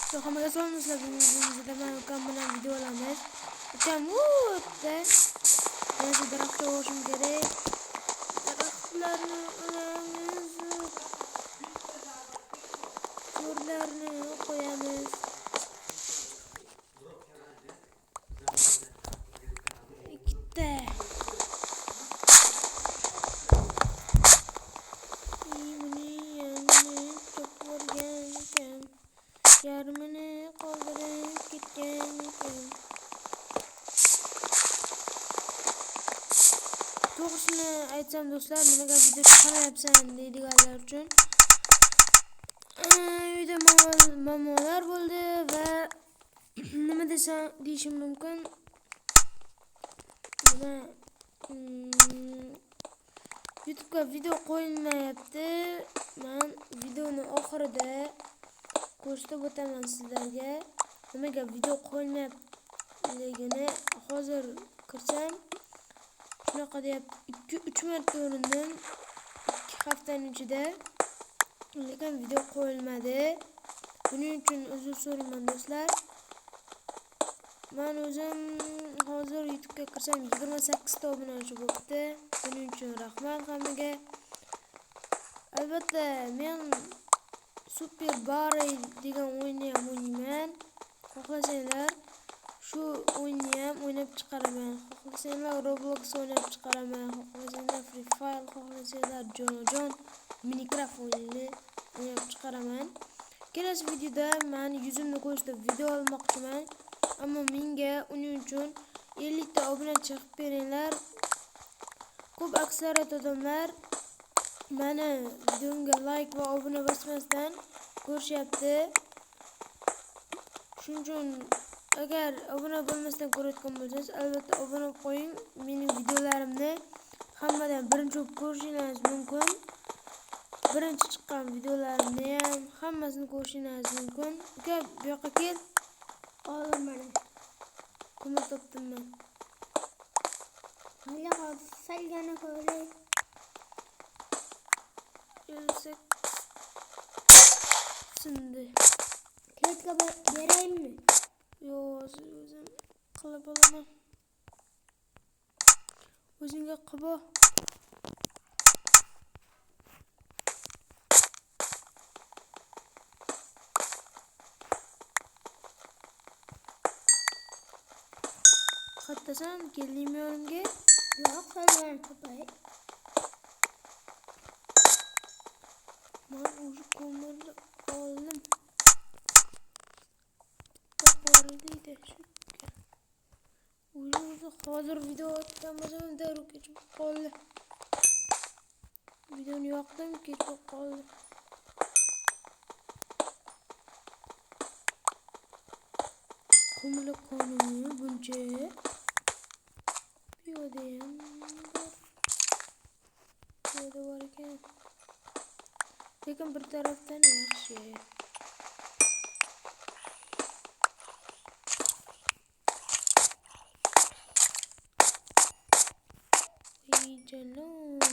Hammaga salomlar. Bugun men ukam bilan video olamiz. Ukam o'tda. Yana daraxtga o'rishim kerak. Daraxtlarni olamiz. Yo'llarni qo'yamiz. Ikkita. Yarmini qoldirib ketgan ekan. To'g'risini aytsam do'stlar, nimaga video chiqaryapsan deydiganlar uchun. Uyda muammolar bo'ldi va nima desam deyishim mumkin. YouTube'ga video qo'yilmayapti. Men videoni oxirida ko'rsatib o'taman sizlarga. Nimaga video qo'yilmayapligini hozir kirsam shunaqa deyapti. 2-3 marta urindim 2 haftaning ichida, lekin video qo'yilmadi. Buning uchun uzr so'rayman do'stlar. Men o'zim hozir YouTube'ga kirsam 28 ta obunachi bo'libdi. Buning uchun rahmat hammaga. Albatta men Super Barry degan o'yinni ham o'ynayman. Xohlasanglar shu o'yinni ham o'ynab chiqaraman. Xohlasanglar Roblox o'ynab chiqaraman. Xohlasanglar Free Fire, xohlasanglar Jonajon Minecraft o'yinini o'ynab chiqaraman. Kelasi videoda men yuzimni ko'rsatib video olmoqchiman. Ammo menga uning uchun 50 ta obunachi chiqib beringlar. Ko'p aksariyat odamlar meni videomga like va obuna bosmasdan ko'rishyapti. Shuning uchun agar obuna bo'lmasdan ko'rayotgan bo'lsangiz, albatta obuna qo'ying. Mening videolarimni hammadan birinchi bo'lib ko'rishingiz mumkin. Birinchi chiqqan videolarimni ham hammasini ko'rishingiz mumkin. Uka, bu yoqqa kel. Olim mana. Ko'mir topdim men. Hali salgani ko'ray. Yelsak sindi. Kletka beraymi? Yo'q, o'zim qilib olaman. O'zingga qilib ol. Qattasan, keldingmi yonimga? Yo'q, salgani topay. Men o'sha ko'mirni oldim. Deydi shukka. O'zi hozir video otgan bo'lsam darrov kechib qoldi. Videoni yoqdim, kechib qoldi. Ko'mirlik qonuni buncha. Piyoda ham bor. Piyoda bor ekan. Lekin bir tarafdan yaxshi. Jalot.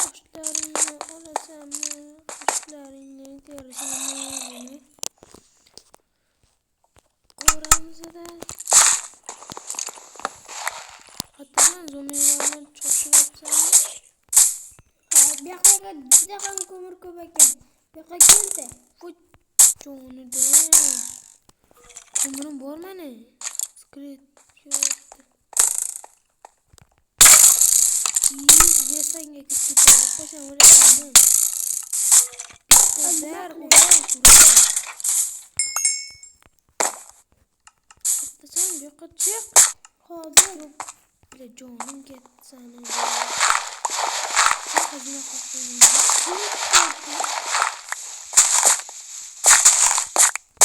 Qoshlaringni olasanmi? Qoshlaringni terasanmi? Qo'ramizda. Qattiqdan zo'minglarni cho'chiribsanmi? Bu yoqqa juda ham ko'mir ko'p ekan. Bu yoqqa keldi. Voy jonidan. Ko'mirim bor meni. Skret yo'qdi. Yesanga ketib ketadi. Qo'shan o'lasanmi? Qizlar uxlaydi. Qattiqsan bu yoqqa chiq. Hozir Bile jonim ketsani. Xazina qo'ydim.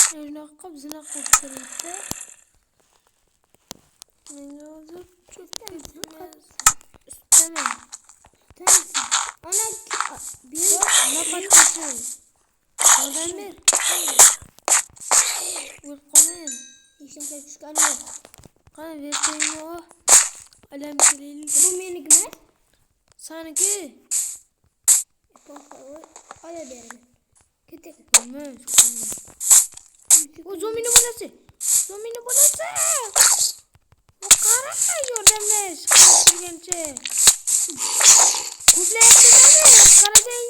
Shunaqa zina qilib turibdi. Menga hozir cho'kib istaman. Ana bir napatchi. Qoldan ber. O'l qolin. ishga tushgani yo'q. Qani versangmi o? Alam kelaylik. Bu meniki emas. Saniki. Ola beraman. Ketek. Nima? O zombini bo'lasi. Zombini bo'lasi. O qara yordamlash. Qilgancha. Ko'playapti-mi? Qarasang.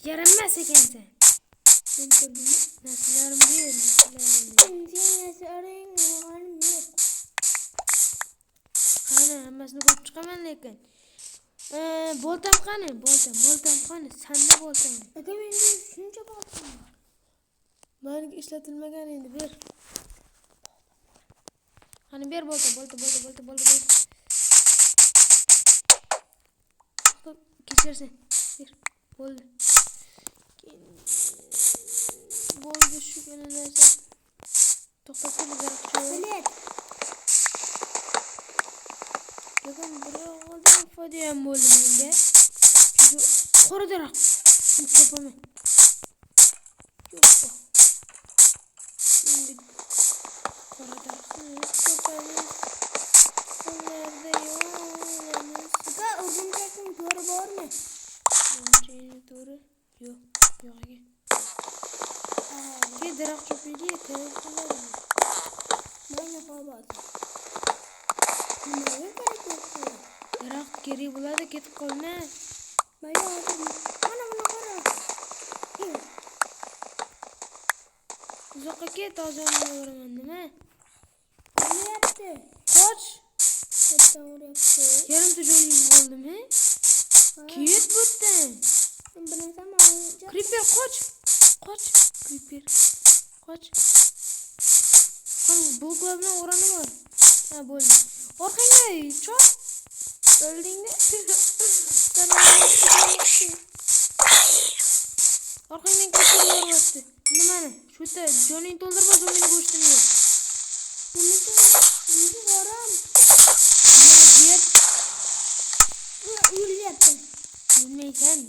Yaramas ekansan. Men ko'rdimmi? Narsalarim ber, narsalarim. Sen narsaring olganim yo'q. Qani, hammasini ko'rib chiqaman lekin. Boltam qani? Boltam qani? Sanda boltam. Aka menda shuncha boltam bor. Menga ishlatilmagan endi ber. Qani ber boltam. Kechirsin. Ber. Bo'ldi. Bo'ldi shugina narsa. To'xtab qoldi. Bilet. Lekin biroqdan foyda ham bo'ldi menga. Shu qora daraxt. Ko'paman. Yo'q. Endi qora daraxtni ko'pamiz. Qo'llarda yo'qamiz. Aka urg'unchakning to'ri bormi? Urg'unchakning to'ri? Yo'q ekan. Ke daraxt chopaylik, qiladi. Menga qolmadi. Nimaga kerak bo'lsa? Daraxt kerak bo'ladi, ketib qolma. Mana buni qara. Uzoqqa ket, hozirman boraman. Nima? Uryapti. Qoch. Katta uryapti. Yarimta joying bo'ldimi? Ket bu yerdan. Men bilasan olacak. Creeper qoch. Creeper. Qoch. Qani bloklar bilan o'ranib ol. Ha, bo'ldi. Orqangga chop. O'ldingmi? Orqangdan creeper bo'lyapti. Nimani? Shu yerda joning to'ldirma, zombini go'shtini ye. Bizi boram. Yer Yuryapti. bilmaysan.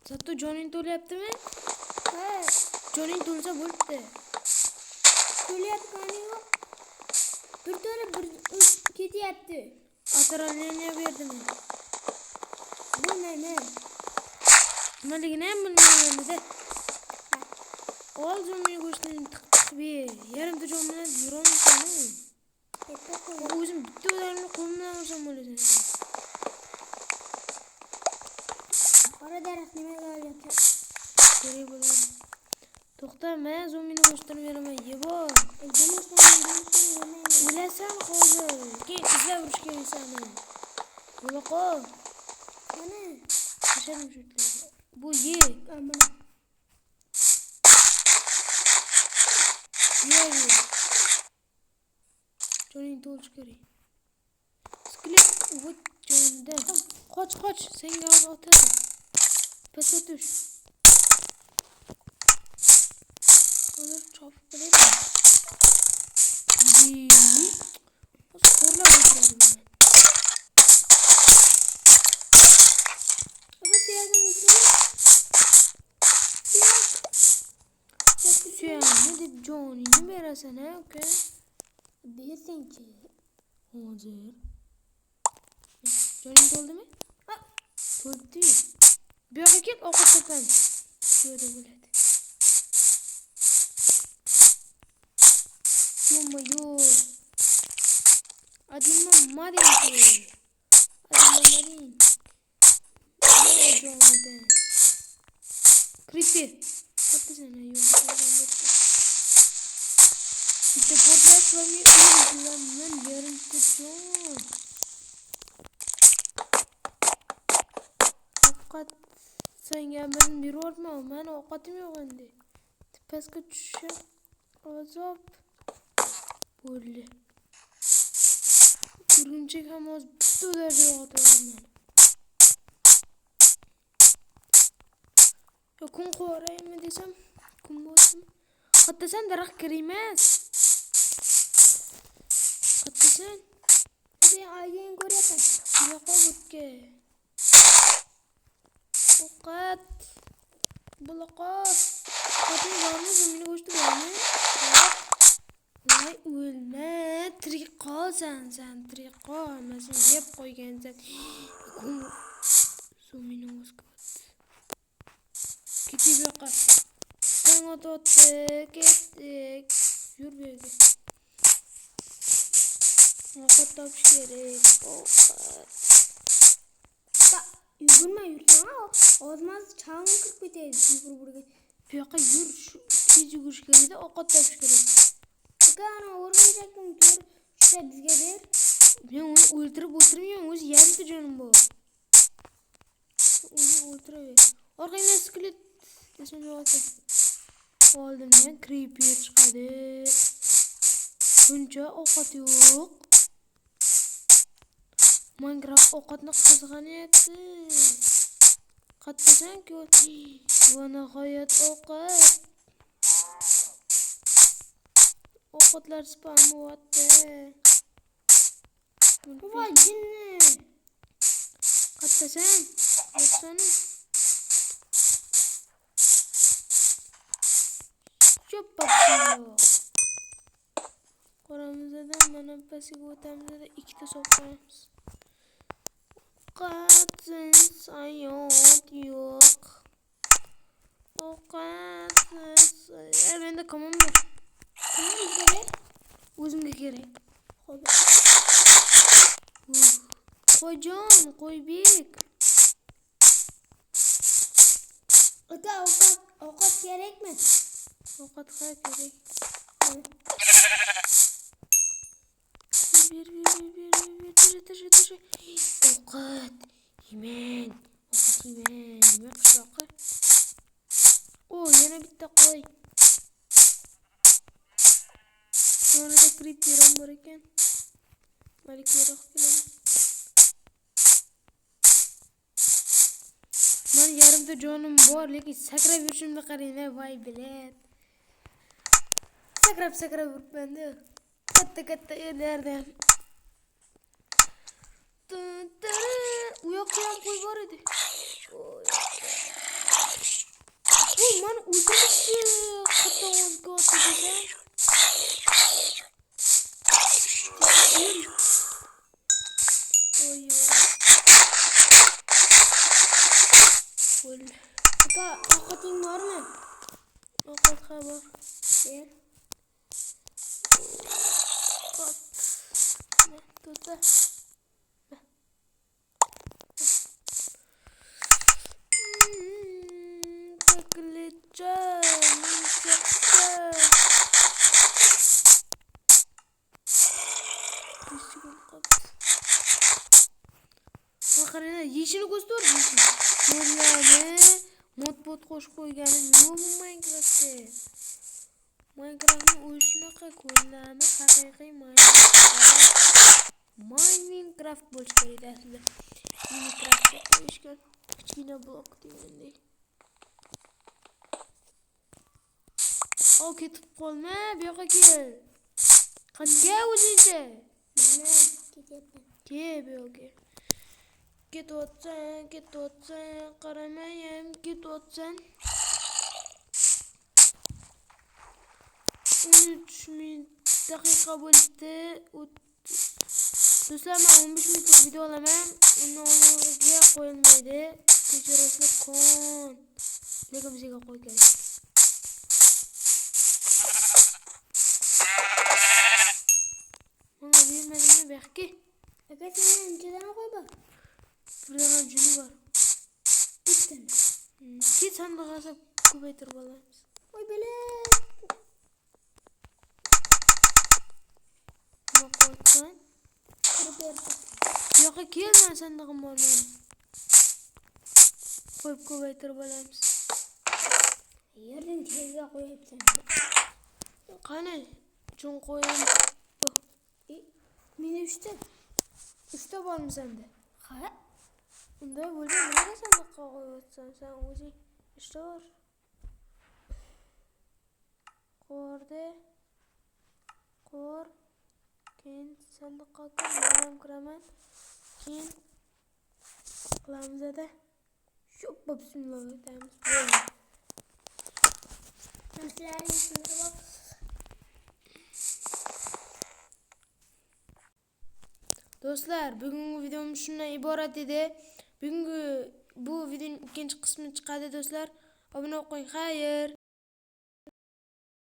Zato joning to'lyaptimi? Ha, Joning to'lsa bo'ldi. yuryapti yo'q. Bir to'la bir ketyapti. Atraleniya berdim. Bu nima? Nimaligini ham bilmayman-da. Ol zombini go'shtini tiqib ye. Yarimta jon bilan yurolmaysan. Katta qo'y. O'zim bitta odamni qo'limdan olsam bo'ladi. Qora daraxt nimaga olyapti? Kerak bo'ladi. To'xta, men zombini go'shtini beraman. Yeb ol. O'lasan hozir. Keyin izlab urishga yeysan. Bo'la qol. Mana. Tashadim shu yerga. Bu ye. Mana. Ye. Joning to'lish kerak. Skelet o't jonda. Qoch. Senga hozir otadi. Pastga tush. Hozir chopib qo'yadi. Xo'rlab o'tiradim men. Aka tiyagini Suyamni deb joningni berasan, ha, uka? bersangchi. Hozir. Joning to'ldimi? To'ldi. Bu yoqqa kel, ovqat topamiz. Shu yerda bo'ladi. Ё-моё. Один маленький. Jo'nida. Creeper. Qattasana yo'q. Bitta portlash va men o'ldim. Yarimta jon. Ovqat senga men bervorman. Men ovqatim yo'q endi. Pastga tushib azob bo'ldi. Urg'unchak ham hozir bitta ularga yo'qotaman. Yo, kun qoraymi desam, kun bo'lsin. Qattasan daraxt kerak emas. Qattasan. Sen aygan ko'ryapsan. Yo'q o'tga. Ovqat. Buloqot. Qating bormi? Zombini go'shti bormi? Voy o'lma, tirik qolsan sen, tirik qolmasin, yeb qo'ygansan. Zombini o'zgardi. Ikki bu yoqqa. Tong otdi, ketdik. Yur bu yerga. Ovqat topish kerak. Ovqat. Yugurma yursana. Ozmaz chang'i kirib ketadi. Yugurib. Bu yoqqa yur. Shu tez yugurish kerak-da, ovqat topish kerak. Aka ana o'rgimchakni ko'r. Shunday bizga ber. Men uni o'ldirib o'tirmayman, o'zi yarimta jonim bor. O'zi o'ltiraver. Orqangdan skelet desam yo'q. Oldimdan creeper chiqadi. Buncha ovqat yo'q. Minecraft ovqatni qizg'anyapti. Qattasan-ku. Va nihoyat ovqat. Ovqatlar spam bo'lyapti. Voy jinni. Qattasan? Yo'qsana. Choppa. Qoramizdan mana pastga o'tamizda ikkita so'qamiz. Ovqatsiz hayot yo'q. Ovqatsiz. Menda komon bor. Bizga ber. O'zimga kerak. Xo'p. Qo'yjon, qo'ybek. Aka ovqat kerakmi? Ovqat kerak. Ber. Ovqat yeyman. Nima qishloqqa? Yana bitta qo'y. Yonida creeper ham bor ekan. Malikaroq kelaman. Men yarimta jonim bor, lekin sakrab yurishimni qarang-da, voy bilet. Sakrab yuribman-da. Katta yerlarda. U yoqda ham qo'y bor edi. Men o'zimcha qatta ovozga otdim. Aka ovqating bormi? Ovqat bor. Ber. To'ta. Qarang, yeshini ko'zdir. Yo'llarni modbot qo'shib qo'yganim yo'q Minecraftda. Minecraftning o'zi shunaqa ko'llarni haqiqiy Minecraft bo'lish kerak aslida. Minecraftga qo'yishgan kichkina blok deganday. Ketib qolma, bu yoqqa kel. Qancha o'zingcha? Mana ketyapman. Ke bu yoqqa. Ketotsan, qaramayam, ketotsan. 13 daqiqa bo'ldi. Do'stlar, men 15 minutlik video olaman. Uni o'rniga qo'yilmaydi. Kechirasizlar kon. Lekin bizga qo'y kerak. Menga bermadingmi bu yoqqa? Aka sen anchadan qo'y bor. Burada juni bor. Bittami? Ikki sandiq asab ko'paytirib olamiz. Voy bele. Nima qo'ysan? Kirib ber. Bu yoqqa kelma, sandig'im bor mening. Qo'yib ko'paytirib olamiz. Yerning tagiga qo'yibsan. Qani? Chun qo'yim. Meni 3ta. 3ta bormi senda? Ha? Unday bo'lsa nimaga sandiqqa qo'yibsan? Sen o'zing ishlar. Qo'r. Keyin sandiqqa kiraman. Keyin qilamiz-da. Shoppa bismillah aytamiz. Do'stlar, bugungi videomiz shundan iborat edi. Bugungi bu videoning ikkinchi qismi chiqadi do'stlar. Obuna bo'lib qo'ying. Xayr.